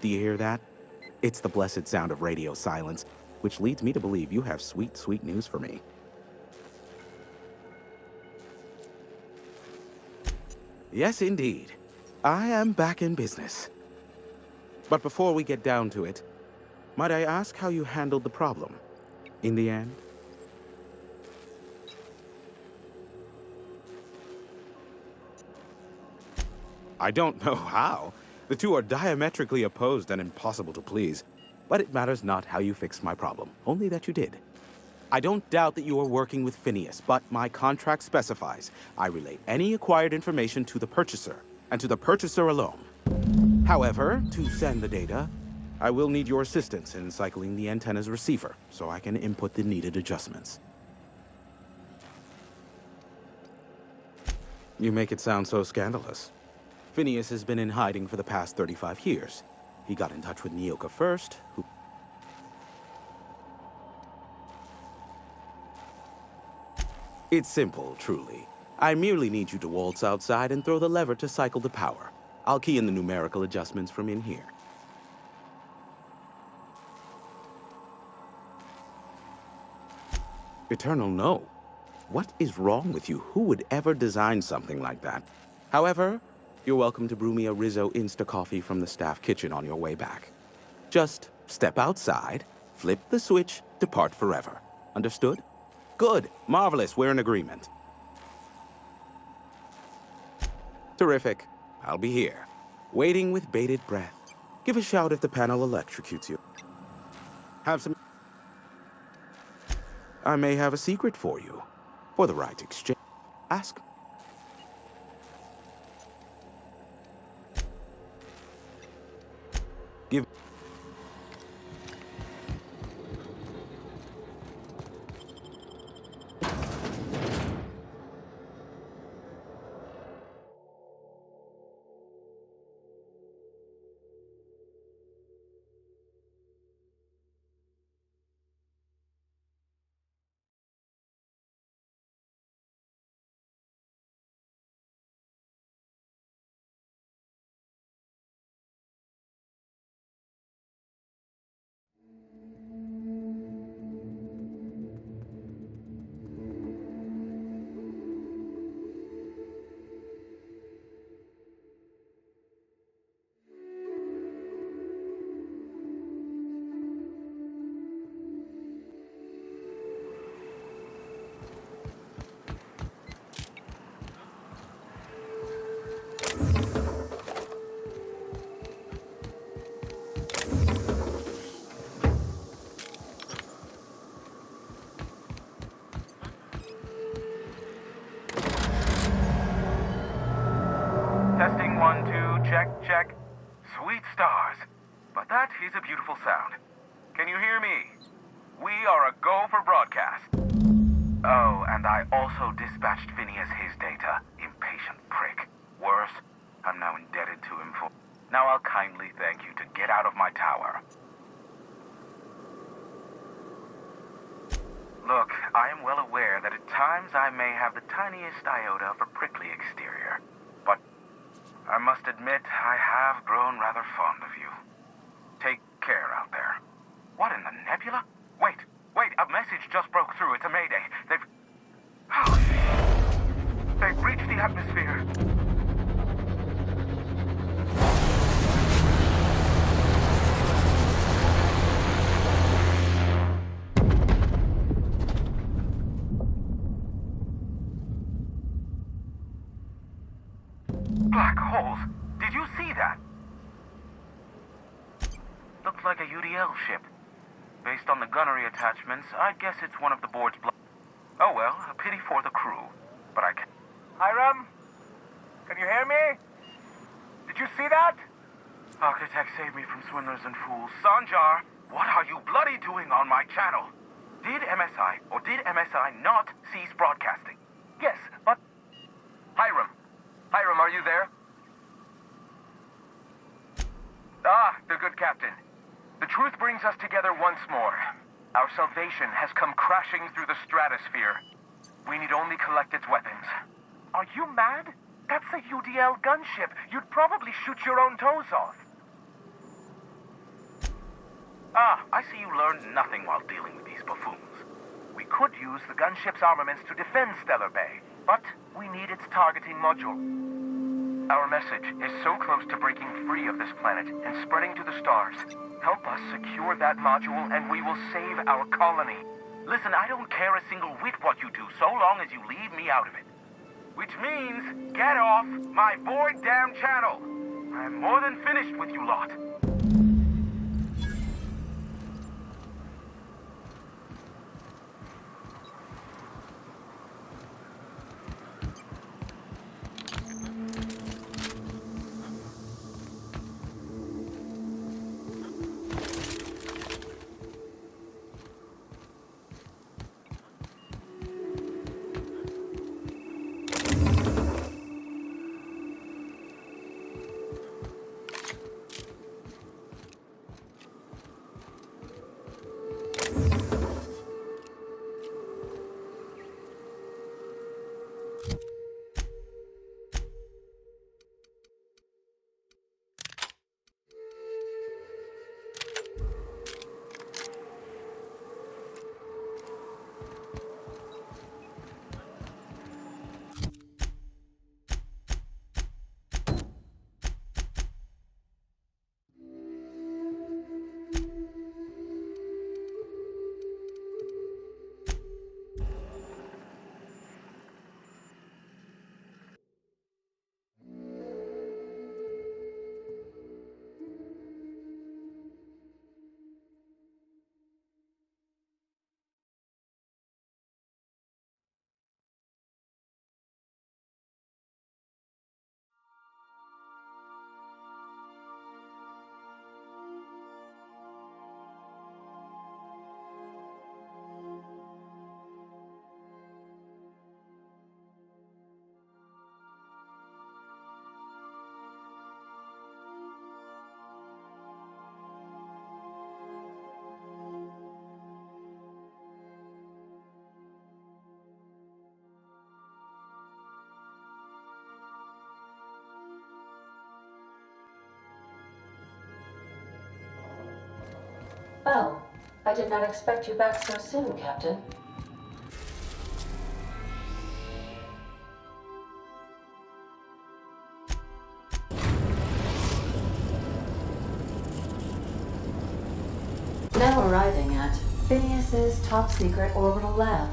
Do you hear that? It's the blessed sound of radio silence, which leads me to believe you have sweet, sweet news for me. Yes, indeed. I am back in business. But before we get down to it, might I ask how you handled the problem in the end? I don't know how. The two are diametrically opposed and impossible to please. But it matters not how you fixed my problem, only that you did. I don't doubt that you are working with Phineas, but my contract specifies I relay any acquired information to the purchaser, and to the purchaser alone. However, to send the data, I will need your assistance in cycling the antenna's receiver, so I can input the needed adjustments. You make it sound so scandalous. Phineas has been in hiding for the past 35 years. He got in touch with Nyoka first, who... It's simple, truly. I merely need you to waltz outside and throw the lever to cycle the power. I'll key in the numerical adjustments from in here. Eternal, no. What is wrong with you? Who would ever design something like that? However, you're welcome to brew me a Rizzo Insta-coffee from the staff kitchen on your way back. Just step outside, flip the switch, depart forever. Understood? Good. Marvelous. We're in agreement. Terrific. I'll be here, waiting with bated breath. Give a shout if the panel electrocutes you. Have some... I may have a secret for you. For the right exchange. Ask. Give... Testing 1, 2, check, check. Sweet stars. But that is a beautiful sound. Can you hear me? We are a go for broadcast. Oh, and I also dispatched Phineas his data. Impatient prick. Worse, I'm now indebted to him for... Now I'll kindly thank you to get out of my tower. Look, I am well aware that at times I may have the tiniest iota of a prickly exterior. But I must admit, I have grown rather fond of you. Take care out there. What in the nebula? Wait, a message just broke through. It's a mayday. They've breached the atmosphere. Black holes. Did you see that? Looked like a UDL ship. Based on the gunnery attachments, I guess it's one of the board's Oh well, a pity for the crew. But I can... Hiram? Can you hear me? Did you see that? Architect saved me from swindlers and fools. Sanjar, what are you bloody doing on my channel? Did MSI or did MSI not cease broadcasting? Yes, but... Hiram, are you there? Ah, the good captain. The truth brings us together once more. Our salvation has come crashing through the stratosphere. We need only collect its weapons. Are you mad? That's a UDL gunship. You'd probably shoot your own toes off. Ah, I see you learned nothing while dealing with these buffoons. We could use the gunship's armaments to defend Stellar Bay, but we need its targeting module. Our message is so close to breaking free of this planet and spreading to the stars. Help us secure that module and we will save our colony. Listen, I don't care a single whit what you do, so long as you leave me out of it. Which means, get off my void damn channel! I'm more than finished with you lot. Oh, I did not expect you back so soon, Captain. Now arriving at Phineas's top-secret orbital lab.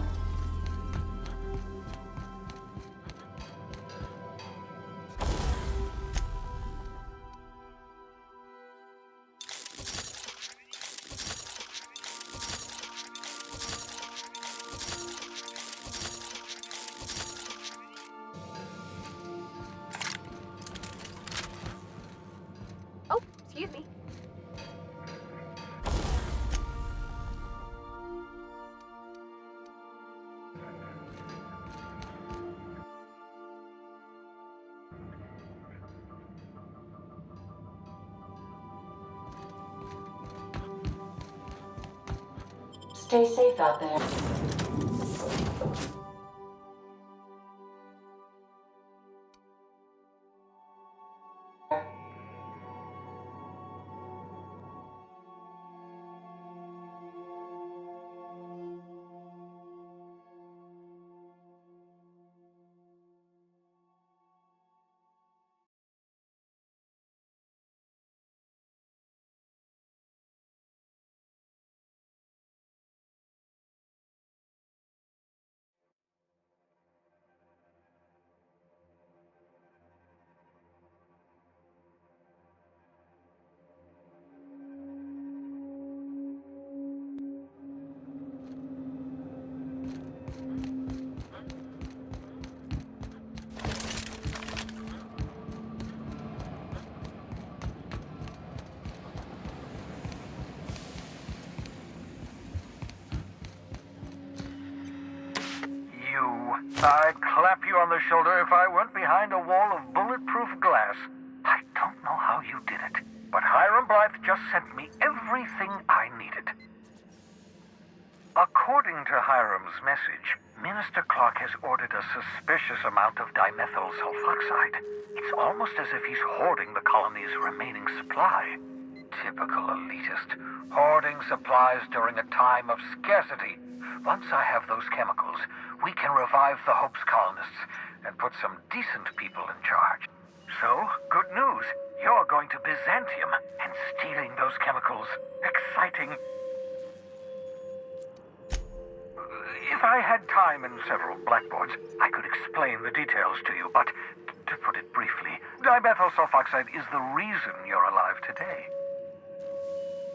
Oh, excuse me. Stay safe out there. I'd clap you on the shoulder if I weren't behind a wall of bulletproof glass. I don't know how you did it, but Hiram Blythe just sent me everything I needed. According to Hiram's message, Minister Clark has ordered a suspicious amount of dimethyl sulfoxide. It's almost as if he's hoarding the colony's remaining supply. Typical elitist. Hoarding supplies during a time of scarcity. Once I have those chemicals, we can revive the Hope's colonists and put some decent people in charge. So, good news. You're going to Byzantium and stealing those chemicals. Exciting. If I had time and several blackboards, I could explain the details to you, but to put it briefly, dimethyl sulfoxide is the reason you're alive today.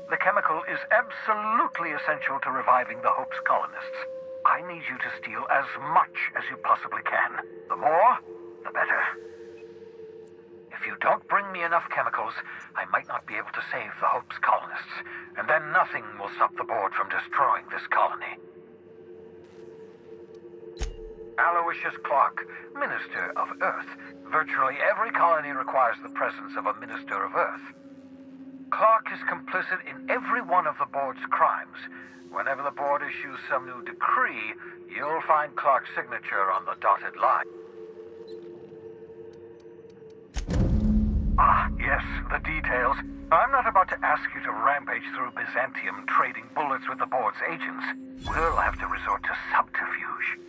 The chemical is absolutely essential to reviving the Hope's colonists. I need you to steal as much as you possibly can. The more, the better. If you don't bring me enough chemicals, I might not be able to save the Hope's colonists, and then nothing will stop the board from destroying this colony. Aloysius Clark, Minister of Earth. Virtually every colony requires the presence of a Minister of Earth. Clark is complicit in every one of the board's crimes. Whenever the board issues some new decree, you'll find Clark's signature on the dotted line. Ah, yes, the details. I'm not about to ask you to rampage through Byzantium trading bullets with the board's agents. We'll have to resort to subterfuge.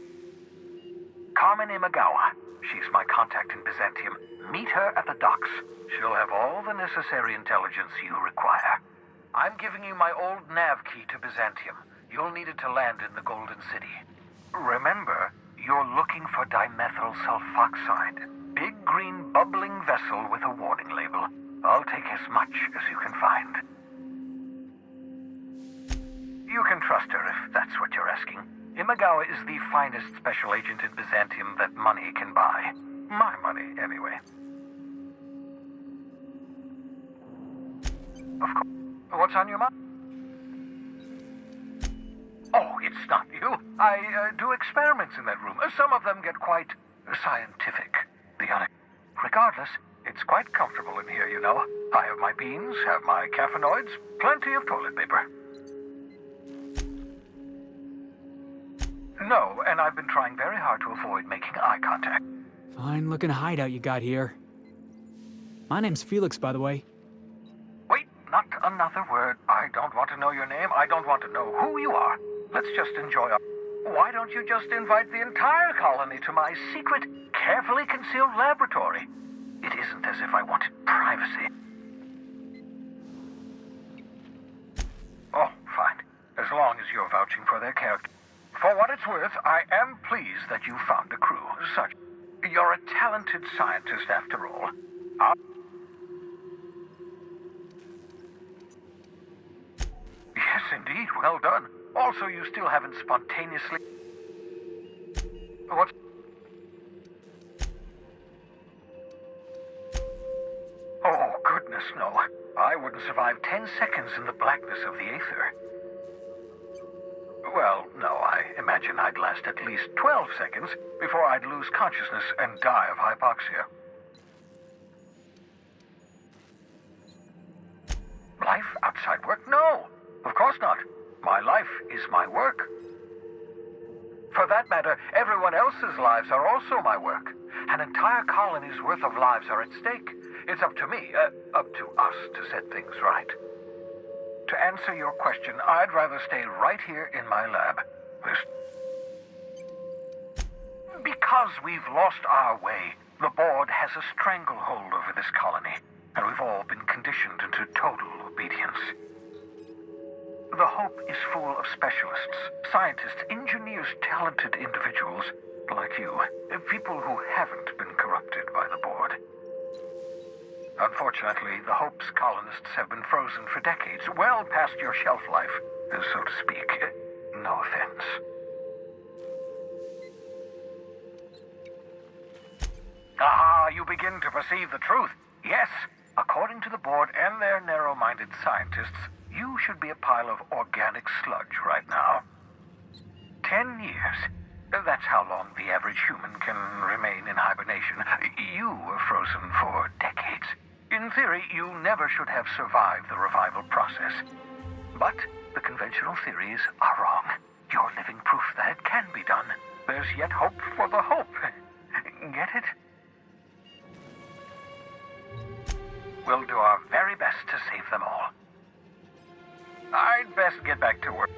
Carmen Imagawa. She's my contact in Byzantium. Meet her at the docks. She'll have all the necessary intelligence you require. I'm giving you my old nav key to Byzantium. You'll need it to land in the Golden City. Remember, you're looking for dimethyl sulfoxide. Big green bubbling vessel with a warning label. I'll take as much as you can find. You can trust her if that's what you're asking. Imagawa is the finest special agent in Byzantium that money can buy. My money, anyway. Of course. What's on your mind? Oh, it's not you. I do experiments in that room. Some of them get quite scientific. Regardless, it's quite comfortable in here, you know. I have my beans, have my caffeinoids, plenty of toilet paper. No, and I've been trying very hard to avoid making eye contact. Fine looking hideout you got here. My name's Felix, by the way. Wait, not another word. I don't want to know your name. I don't want to know who you are. Let's just enjoy our... Why don't you just invite the entire colony to my secret, carefully concealed laboratory? It isn't as if I wanted privacy. Oh, fine. As long as you're vouching for their character. For what it's worth, I am pleased that you found a crew. Such. You're a talented scientist after all. Yes, indeed. Well done. Also, you still haven't spontaneously... What? Oh, goodness, no. I wouldn't survive 10 seconds in the blackness of the aether. Well, no, I imagine I'd last at least 12 seconds before I'd lose consciousness and die of hypoxia. Life outside work? No, of course not. My life is my work. For that matter, everyone else's lives are also my work. An entire colony's worth of lives are at stake. It's up to me, up to us to set things right. To answer your question, I'd rather stay right here in my lab. Because we've lost our way, the board has a stranglehold over this colony, and we've all been conditioned into total obedience. The Hope is full of specialists, scientists, engineers, talented individuals like you, people who haven't been corrupted by the board. Unfortunately, the Hope's colonists have been frozen for decades, well past your shelf life, so to speak. No offense. Ah, you begin to perceive the truth. Yes, according to the board and their narrow-minded scientists, you should be a pile of organic sludge right now. 10 years. That's how long the average human can remain in hibernation. You were frozen for decades. In theory, you never should have survived the revival process. But the conventional theories are wrong. You're living proof that it can be done. There's yet hope for the hope. Get it? We'll do our very best to save them all. I'd best get back to work.